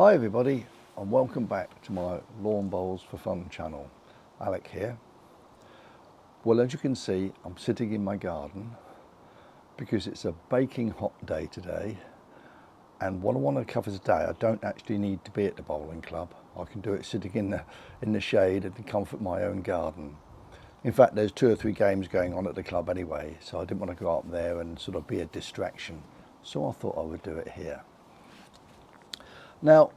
Hi everybody, and welcome back to my Lawn Bowls for Fun channel. Alec here. Well, as you can see, I'm sitting in my garden because it's a baking hot day today, and what I want to cover today, I don't actually need to be at the bowling club. I can do it sitting in the shade in the comfort of my own garden. In fact, there's 2 or 3 games going on at the club anyway, so I didn't want to go up there and sort of be a distraction. So I thought I would do it here. Now,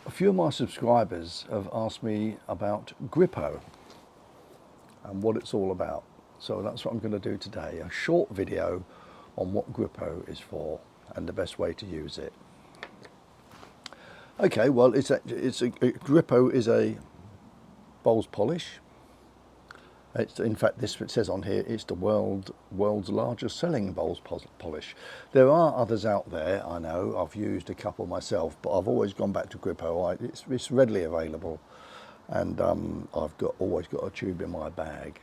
a few of my subscribers have asked me about Grippo and what it's all about. So that's what I'm going to do today, a short video on what Grippo is for and the best way to use it. Okay, well, Grippo is a bowls polish. In fact, this it says on here, it's the world's largest selling bowls polish. There are others out there, I know. I've used a couple myself, but I've always gone back to Grippo. It's readily available, and I've always got a tube in my bag.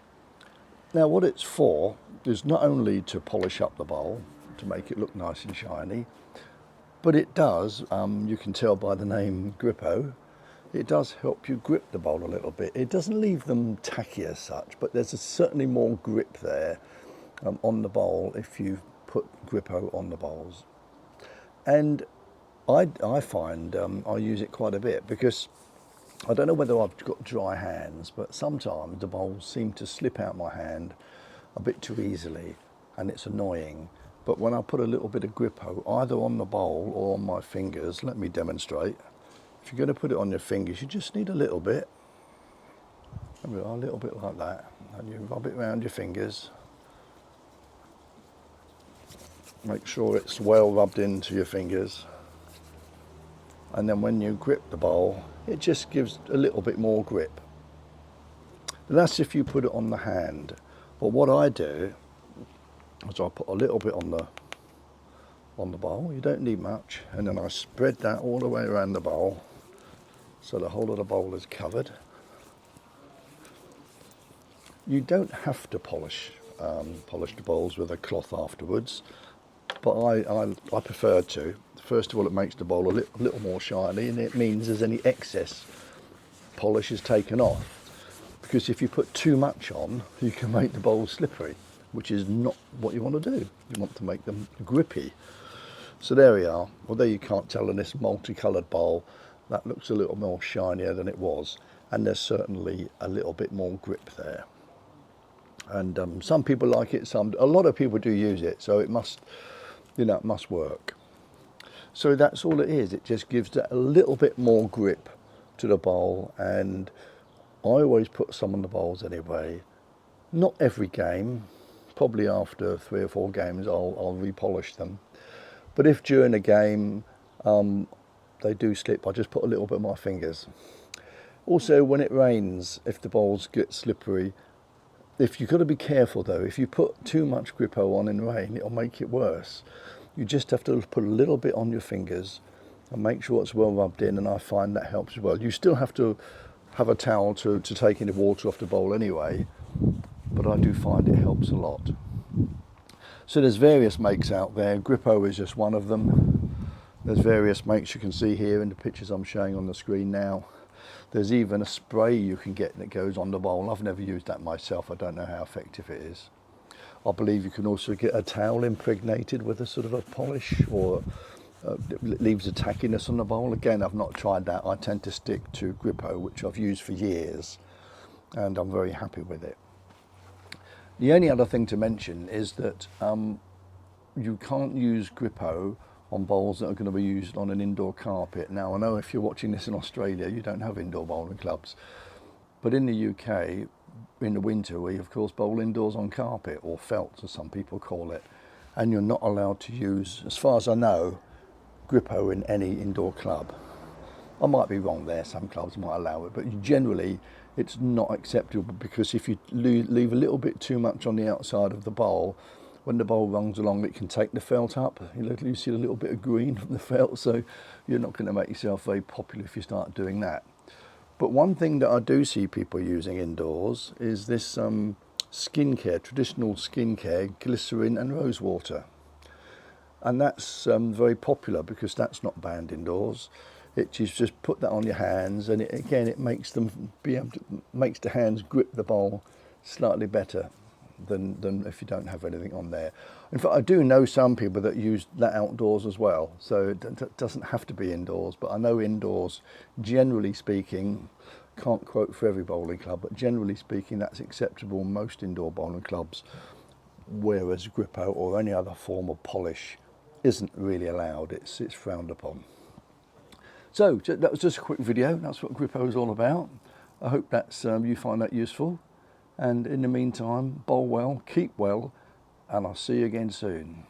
Now, what it's for is not only to polish up the bowl, to make it look nice and shiny, but it does, you can tell by the name Grippo, it does help you grip the bowl a little bit. It doesn't leave them tacky as such, but there's certainly more grip there on the bowl if you put Grippo on the bowls. And I find I use it quite a bit because I don't know whether I've got dry hands, but sometimes the bowls seem to slip out my hand a bit too easily, and it's annoying. But when I put a little bit of Grippo either on the bowl or on my fingers, let me demonstrate. If you're going to put it on your fingers, you just need a little bit. There we are, a little bit like that. And you rub it around your fingers. Make sure it's well rubbed into your fingers. And then when you grip the bowl, it just gives a little bit more grip. And that's if you put it on the hand. But what I do is I put a little bit on the bowl. You don't need much. And then I spread that all the way around the bowl, so the whole of the bowl is covered. You don't have to polish the bowls with a cloth afterwards, but I prefer to. First of all, it makes the bowl a little more shiny, and it means there's any excess polish is taken off. Because if you put too much on, you can make the bowl slippery, which is not what you want to do. You want to make them grippy. So there we are. Although you can't tell in this multicoloured bowl, that looks a little more shinier than it was, and there's certainly a little bit more grip there. And some people like it, a lot of people do use it, so it must work. So that's all it is. It just gives it a little bit more grip to the bowl, and I always put some on the bowls anyway. Not every game, probably after 3 or 4 games I'll repolish them. But if during a game they do slip, I just put a little bit on my fingers. Also, when it rains, if the bowls get slippery, you've got to be careful though. If you put too much Grippo on in rain, it'll make it worse. You just have to put a little bit on your fingers and make sure it's well rubbed in, and I find that helps as well. You still have to have a towel to take any water off the bowl anyway, but I do find it helps a lot. So there's various makes out there. Grippo is just one of them. There's various makes you can see here in the pictures I'm showing on the screen now. There's even a spray you can get that goes on the bowl. I've never used that myself. I don't know how effective it is. I believe you can also get a towel impregnated with a sort of a polish, or it leaves a tackiness on the bowl. Again, I've not tried that. I tend to stick to Grippo, which I've used for years, and I'm very happy with it. The only other thing to mention is that you can't use Grippo on bowls that are going to be used on an indoor carpet. Now, I know if you're watching this in Australia, you don't have indoor bowling clubs, but in the UK, in the winter, we of course bowl indoors on carpet, or felt as some people call it, and you're not allowed to use, as far as I know, Grippo in any indoor club. I might be wrong there, some clubs might allow it, but generally it's not acceptable, because if you leave a little bit too much on the outside of the bowl, when the bowl runs along, it can take the felt up. You see a little bit of green from the felt, so you're not going to make yourself very popular if you start doing that. But one thing that I do see people using indoors is this skincare, traditional skincare, glycerin and rose water. And that's very popular because that's not banned indoors. It is just put that on your hands, and it makes them makes the hands grip the bowl slightly better than if you don't have anything on there. In fact, I do know some people that use that outdoors as well, so it doesn't have to be indoors, but I know indoors, generally speaking, can't quote for every bowling club, but generally speaking that's acceptable in most indoor bowling clubs, whereas Grippo or any other form of polish isn't really allowed. It's frowned upon. So that was just a quick video. That's what Grippo is all about. I hope that's you find that useful. And in the meantime, bowl well, keep well, and I'll see you again soon.